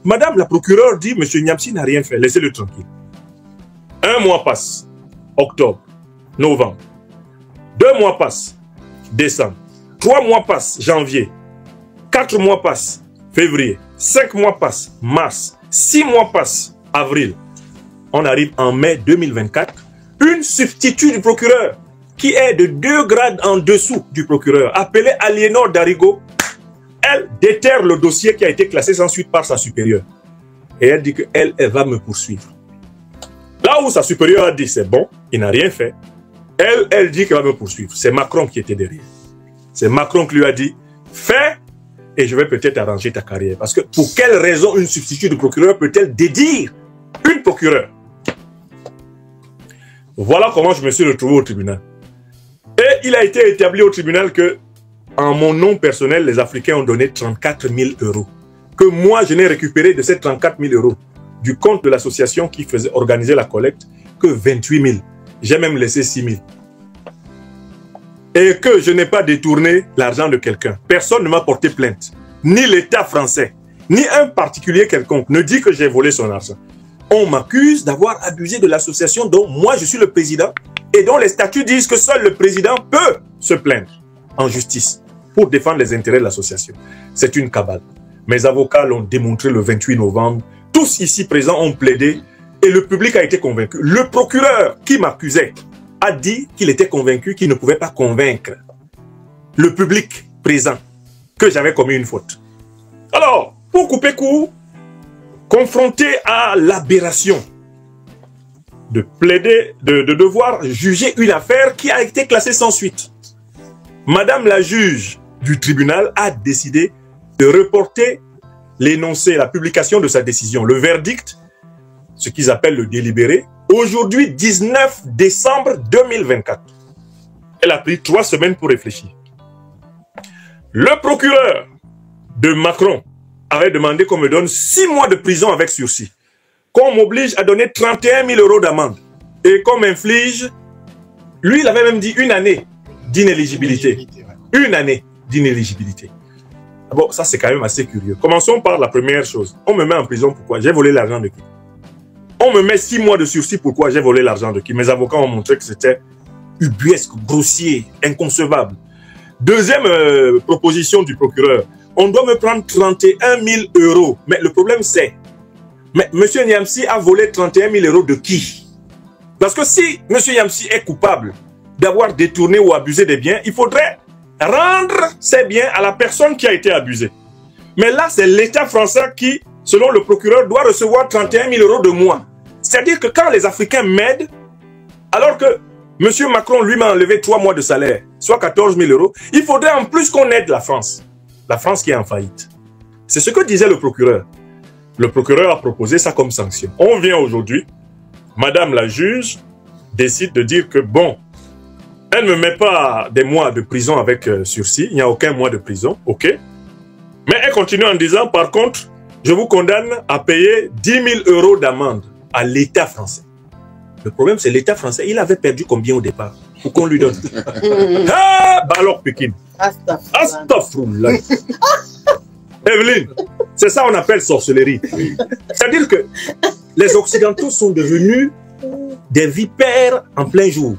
Madame la procureure dit, Monsieur Niamsi n'a rien fait, laissez-le tranquille. Un mois passe, octobre, novembre. 2 mois passent, décembre. 3 mois passent, janvier. 4 mois passent, février. 5 mois passent, mars. 6 mois passent, avril. On arrive en mai 2024. Une substitut du procureur qui est de 2 grades en dessous du procureur, appelée Aliénor Darigo, elle déterre le dossier qui a été classé sans suite par sa supérieure. Et elle dit qu'elle va me poursuivre. Là où sa supérieure a dit c'est bon, il n'a rien fait. Elle dit qu'elle va me poursuivre. C'est Macron qui était derrière. C'est Macron qui lui a dit fais et je vais peut-être arranger ta carrière. Parce que pour quelle raison une substitut du procureur peut-elle dédire une procureure? Voilà comment je me suis retrouvé au tribunal. Et il a été établi au tribunal que, en mon nom personnel, les Africains ont donné 34 000 €. Que moi, je n'ai récupéré de ces 34 000 € du compte de l'association qui faisait organiser la collecte que 28 000. J'ai même laissé 6 000. Et que je n'ai pas détourné l'argent de quelqu'un. Personne ne m'a porté plainte. Ni l'État français, ni un particulier quelconque ne dit que j'ai volé son argent. On m'accuse d'avoir abusé de l'association dont moi je suis le président et dont les statuts disent que seul le président peut se plaindre en justice pour défendre les intérêts de l'association. C'est une cabale. Mes avocats l'ont démontré le 28 novembre. Tous ici présents ont plaidé et le public a été convaincu. Le procureur qui m'accusait a dit qu'il était convaincu qu'il ne pouvait pas convaincre le public présent que j'avais commis une faute. Alors, pour couper court, confronté à l'aberration de plaider, de devoir juger une affaire qui a été classée sans suite, Madame la juge du tribunal a décidé de reporter l'énoncé, la publication de sa décision, le verdict, ce qu'ils appellent le délibéré, aujourd'hui 19 décembre 2024. Elle a pris 3 semaines pour réfléchir. Le procureur de Macron avait demandé qu'on me donne 6 mois de prison avec sursis, qu'on m'oblige à donner 31 000 € d'amende et qu'on m'inflige, lui il avait même dit 1 année d'inéligibilité. 1 année d'inéligibilité. Bon, ça c'est quand même assez curieux. Commençons par la première chose. On me met en prison pourquoi? J'ai volé l'argent de qui? On me met 6 mois de sursis pourquoi? J'ai volé l'argent de qui? Mes avocats ont montré que c'était ubuesque, grossier, inconcevable. Deuxième proposition du procureur. On doit me prendre 31 000 €. Mais le problème c'est, mais M. Niamsi a volé 31 000 € de qui? Parce que si M. Niamsi est coupable d'avoir détourné ou abusé des biens, il faudrait rendre ces biens à la personne qui a été abusée. Mais là, c'est l'État français qui, selon le procureur, doit recevoir 31 000 € de moi. C'est-à-dire que quand les Africains m'aident, alors que M. Macron, lui, m'a enlevé 3 mois de salaire, soit 14 000 €, il faudrait en plus qu'on aide la France. La France qui est en faillite. C'est ce que disait le procureur. Le procureur a proposé ça comme sanction. On vient aujourd'hui, Madame la juge décide de dire que bon, elle ne me met pas des mois de prison avec sursis, il n'y a aucun mois de prison, ok. Mais elle continue en disant, par contre, je vous condamne à payer 10 000 € d'amende à l'État français. Le problème, c'est l'État français. Il avait perdu combien au départ pour qu'on lui donne? Ah, bah alors, Pékin. Astaghfirullah. Evelyne, c'est ça qu'on appelle sorcellerie. C'est-à-dire que les Occidentaux sont devenus des vipères en plein jour.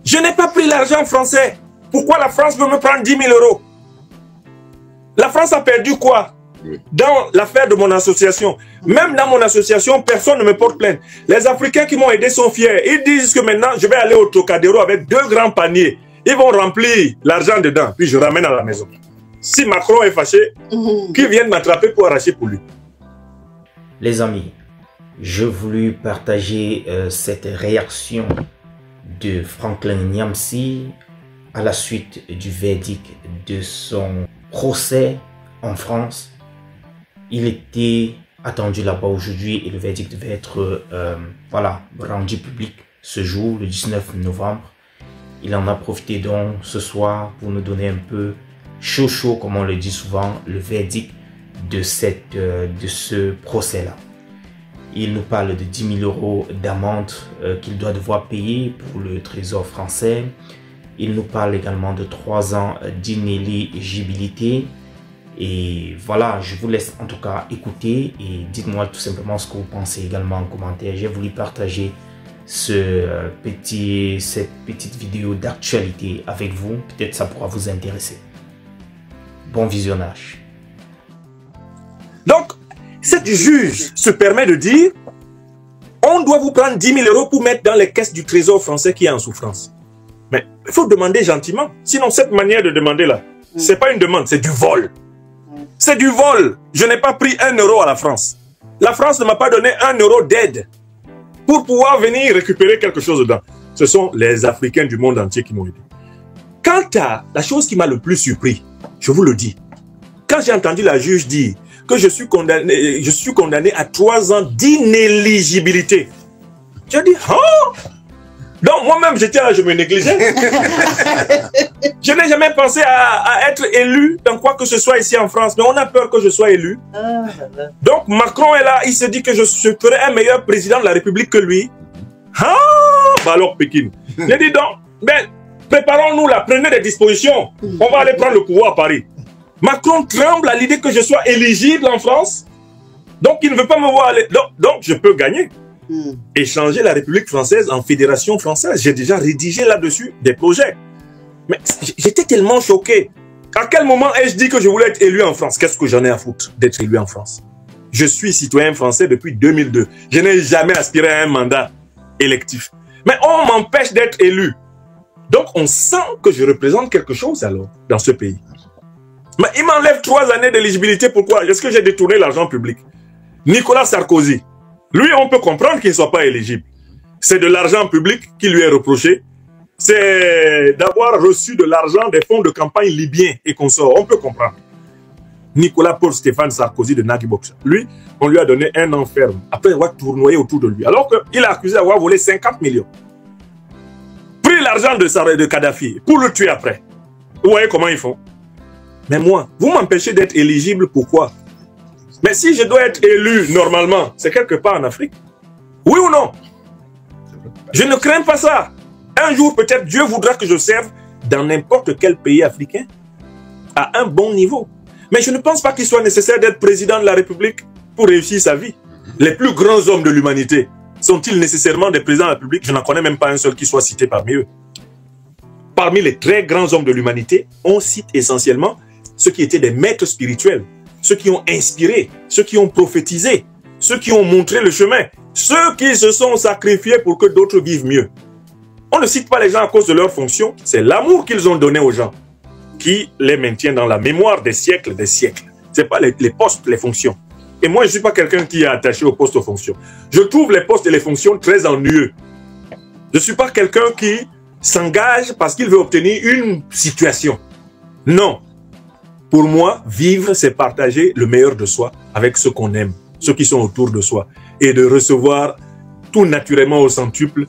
Je n'ai pas pris l'argent français. Pourquoi la France veut me prendre 10 000 €? La France a perdu quoi? Dans l'affaire de mon association. Même dans mon association, personne ne me porte plainte. Les Africains qui m'ont aidé sont fiers. Ils disent que maintenant, je vais aller au Trocadéro avec 2 grands paniers. Ils vont remplir l'argent dedans, puis je ramène à la maison. Si Macron est fâché, qu'ils viennent m'attraper pour arracher pour lui. Les amis, je voulais partager cette réaction de Franklin Niamsi à la suite du verdict de son procès en France. Il était attendu là-bas aujourd'hui et le verdict devait être rendu public ce jour, le 19 novembre. Il en a profité donc ce soir pour nous donner un peu chaud, comme on le dit souvent, le verdict de ce procès-là. Il nous parle de 10 000 € d'amende qu'il doit devoir payer pour le Trésor français. Il nous parle également de 3 ans d'inéligibilité. Et voilà, je vous laisse en tout cas écouter et dites-moi tout simplement ce que vous pensez également en commentaire. J'ai voulu partager cette petite vidéo d'actualité avec vous. Peut-être ça pourra vous intéresser. Bon visionnage. Donc, cette juge se permet de dire on doit vous prendre 10 000 € pour mettre dans les caisses du trésor français qui est en souffrance. Mais il faut demander gentiment. Sinon, cette manière de demander là, c'est pas une demande, c'est du vol. C'est du vol. Je n'ai pas pris 1 € à la France. La France ne m'a pas donné 1 € d'aide pour pouvoir venir récupérer quelque chose dedans. Ce sont les Africains du monde entier qui m'ont aidé. Quant à la chose qui m'a le plus surpris, je vous le dis, quand j'ai entendu la juge dire que je suis condamné à 3 ans d'inéligibilité, j'ai dit, oh! Donc moi-même, j'étais là, je me négligeais. Je n'ai jamais pensé à être élu dans quoi que ce soit ici en France, mais on a peur que je sois élu. Donc Macron est là, il se dit que je ferai un meilleur président de la République que lui. Ah, bah alors Pékin. J'ai dit donc, ben, préparons-nous là, prenez des dispositions. On va aller prendre le pouvoir à Paris. Macron tremble à l'idée que je sois éligible en France. Donc il ne veut pas me voir aller. Donc je peux gagner. Et changer la République française en fédération française. J'ai déjà rédigé là-dessus des projets. Mais j'étais tellement choqué. À quel moment ai-je dit que je voulais être élu en France? Qu'est-ce que j'en ai à foutre d'être élu en France? Je suis citoyen français depuis 2002. Je n'ai jamais aspiré à un mandat électif. Mais on m'empêche d'être élu. Donc on sent que je représente quelque chose alors dans ce pays. Mais il m'enlève 3 années d'éligibilité. Pourquoi? Est-ce que j'ai détourné l'argent public? Nicolas Sarkozy. Lui, on peut comprendre qu'il ne soit pas éligible. C'est de l'argent public qui lui est reproché. C'est d'avoir reçu de l'argent des fonds de campagne libyens et consorts. On peut comprendre. Nicolas Paul Stéphane Sarkozy de Nagui Boxa. Lui, on lui a donné 1 an ferme après avoir tournoyé autour de lui. Alors qu'il est accusé d'avoir volé 50 millions. Pris l'argent de Kadhafi pour le tuer après. Vous voyez comment ils font? Mais moi, vous m'empêchez d'être éligible, pourquoi? Mais si je dois être élu normalement, c'est quelque part en Afrique. Oui ou non? Je ne crains pas ça. Un jour, peut-être, Dieu voudra que je serve dans n'importe quel pays africain à un bon niveau. Mais je ne pense pas qu'il soit nécessaire d'être président de la République pour réussir sa vie. Les plus grands hommes de l'humanité sont-ils nécessairement des présidents de la République? Je n'en connais même pas un seul qui soit cité parmi eux. Parmi les très grands hommes de l'humanité, on cite essentiellement ceux qui étaient des maîtres spirituels, ceux qui ont inspiré, ceux qui ont prophétisé, ceux qui ont montré le chemin, ceux qui se sont sacrifiés pour que d'autres vivent mieux. On ne cite pas les gens à cause de leur fonction, c'est l'amour qu'ils ont donné aux gens qui les maintient dans la mémoire des siècles des siècles. Ce n'est pas les postes, les fonctions. Et moi, je ne suis pas quelqu'un qui est attaché aux postes, aux fonctions. Je trouve les postes et les fonctions très ennuyeux. Je ne suis pas quelqu'un qui s'engage parce qu'il veut obtenir une situation. Non. Pour moi, vivre, c'est partager le meilleur de soi avec ceux qu'on aime, ceux qui sont autour de soi. Et de recevoir tout naturellement au centuple.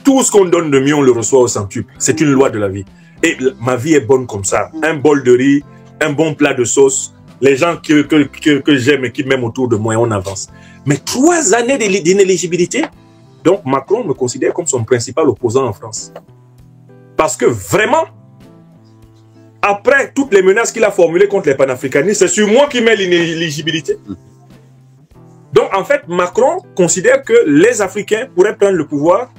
Tout ce qu'on donne de mieux, on le reçoit au centuple. C'est une loi de la vie. Et ma vie est bonne comme ça. Un bol de riz, un bon plat de sauce. Les gens que j'aime et qui m'aiment autour de moi, et on avance. Mais 3 années d'inéligibilité. Donc Macron me considère comme son principal opposant en France. Parce que vraiment, après toutes les menaces qu'il a formulées contre les panafricanistes, c'est sur moi qui met l'inéligibilité. Donc en fait, Macron considère que les Africains pourraient prendre le pouvoir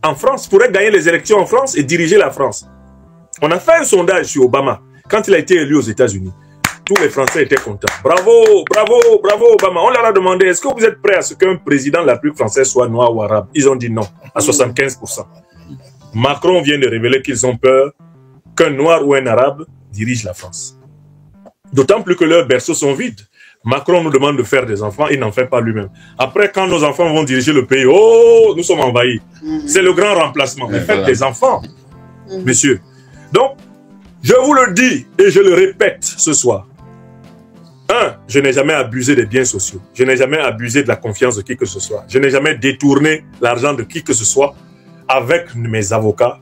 en France, pourraient gagner les élections en France et diriger la France. On a fait un sondage sur Obama. Quand il a été élu aux États-Unis, tous les Français étaient contents. Bravo, bravo, bravo Obama. On leur a demandé, est-ce que vous êtes prêts à ce qu'un président de la République française soit noir ou arabe? Ils ont dit non, à 75%. Macron vient de révéler qu'ils ont peur qu'un noir ou un arabe dirige la France. D'autant plus que leurs berceaux sont vides. Macron nous demande de faire des enfants, il n'en fait pas lui-même. Après, quand nos enfants vont diriger le pays, oh, nous sommes envahis. C'est le grand remplacement. Mais faites des enfants, messieurs. Donc, je vous le dis et je le répète ce soir. 1. Je n'ai jamais abusé des biens sociaux. Je n'ai jamais abusé de la confiance de qui que ce soit. Je n'ai jamais détourné l'argent de qui que ce soit. Avec mes avocats,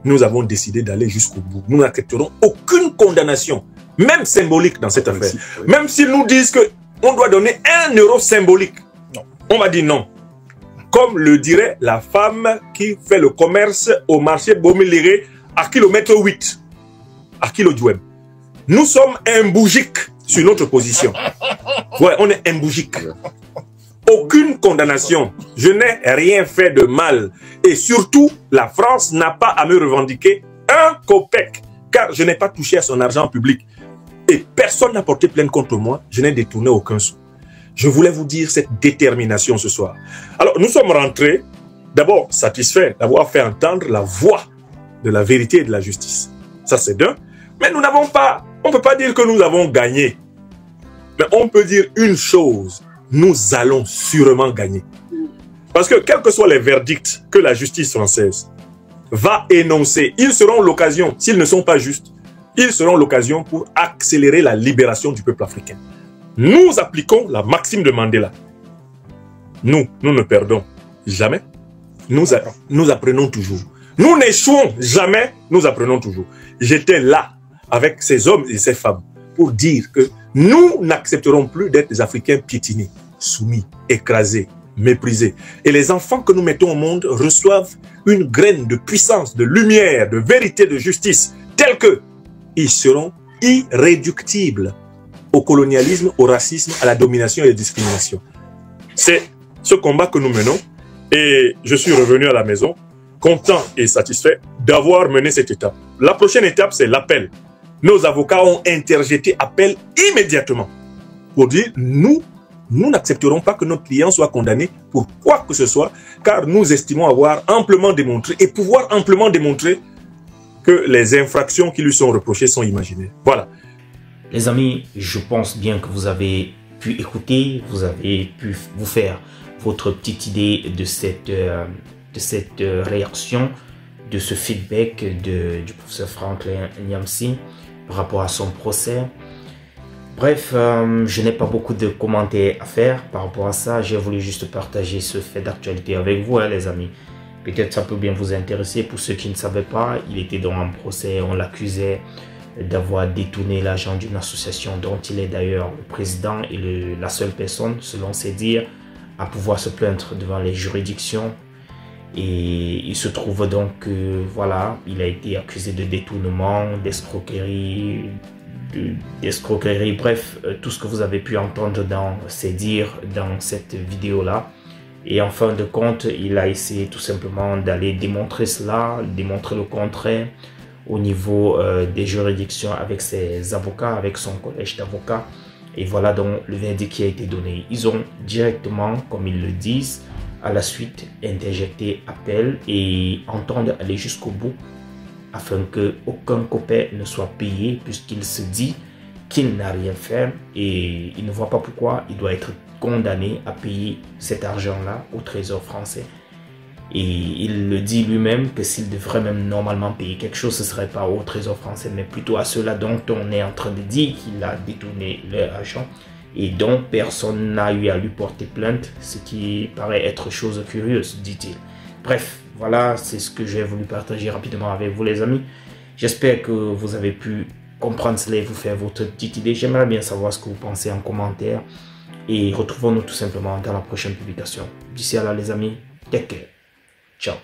nous avons décidé d'aller jusqu'au bout. Nous n'accepterons aucune condamnation, même symbolique, dans cette affaire. Même s'ils nous disent qu'on doit donner 1 € symbolique, on va dire non. Comme le dirait la femme qui fait le commerce au marché Bomiléré à kilomètre 8, à Kilodjouem. Nous sommes un bougique. sur notre position. Ouais, on est imbougique. Aucune condamnation. Je n'ai rien fait de mal. Et surtout, la France n'a pas à me revendiquer un copec, car je n'ai pas touché à son argent public. Et personne n'a porté plainte contre moi. Je n'ai détourné aucun sou. Je voulais vous dire cette détermination ce soir. Alors, nous sommes rentrés, d'abord satisfaits d'avoir fait entendre la voix de la vérité et de la justice. Ça, c'est d'un. Mais nous n'avons pas, on ne peut pas dire que nous avons gagné. Mais on peut dire une chose, nous allons sûrement gagner. Parce que quels que soient les verdicts que la justice française va énoncer, ils seront l'occasion, s'ils ne sont pas justes, ils seront l'occasion pour accélérer la libération du peuple africain. Nous appliquons la maxime de Mandela. Nous ne perdons jamais. Nous apprenons toujours. Nous n'échouons jamais, nous apprenons toujours. J'étais là avec ces hommes et ces femmes pour dire que nous n'accepterons plus d'être des Africains piétinés, soumis, écrasés, méprisés. Et les enfants que nous mettons au monde reçoivent une graine de puissance, de lumière, de vérité, de justice, telle que ils seront irréductibles au colonialisme, au racisme, à la domination et à la discrimination. C'est ce combat que nous menons et je suis revenu à la maison content et satisfait d'avoir mené cette étape. La prochaine étape, c'est l'appel. Nos avocats ont interjeté appel immédiatement pour dire nous n'accepterons pas que notre client soit condamné pour quoi que ce soit, car nous estimons avoir amplement démontré et pouvoir amplement démontrer que les infractions qui lui sont reprochées sont imaginaires. Voilà. Les amis, je pense bien que vous avez pu écouter, vous avez pu vous faire votre petite idée de cette réaction, de ce feedback du professeur Franklin Nyamsi par rapport à son procès. Bref, je n'ai pas beaucoup de commentaires à faire par rapport à ça. J'ai voulu juste partager ce fait d'actualité avec vous, hein, les amis. Peut-être ça peut bien vous intéresser. Pour ceux qui ne savaient pas, il était dans un procès. On l'accusait d'avoir détourné l'argent d'une association dont il est d'ailleurs le président et la seule personne, selon ses dires, à pouvoir se plaindre devant les juridictions. Et il se trouve donc que, voilà, il a été accusé de détournement, d'escroquerie, bref, tout ce que vous avez pu entendre dans ses dires dans cette vidéo-là. Et en fin de compte, il a essayé tout simplement d'aller démontrer cela, démontrer le contraire au niveau des juridictions avec ses avocats, avec son collège d'avocats. Et voilà donc le verdict qui a été donné. Ils ont directement, comme ils le disent, à la suite interjecté appel et entendent aller jusqu'au bout afin qu'aucun copain ne soit payé puisqu'il se dit qu'il n'a rien fait et il ne voit pas pourquoi il doit être condamné à payer cet argent-là au trésor français. Et il le dit lui-même que s'il devrait même normalement payer quelque chose, ce ne serait pas au trésor français, mais plutôt à ceux-là dont on est en train de dire qu'il a détourné leur argent et dont personne n'a eu à lui porter plainte, ce qui paraît être chose curieuse, dit-il. Bref, voilà, c'est ce que j'ai voulu partager rapidement avec vous, les amis. J'espère que vous avez pu comprendre cela et vous faire votre petite idée. J'aimerais bien savoir ce que vous pensez en commentaire. Et retrouvons-nous tout simplement dans la prochaine publication. D'ici là, les amis, take care. Ciao.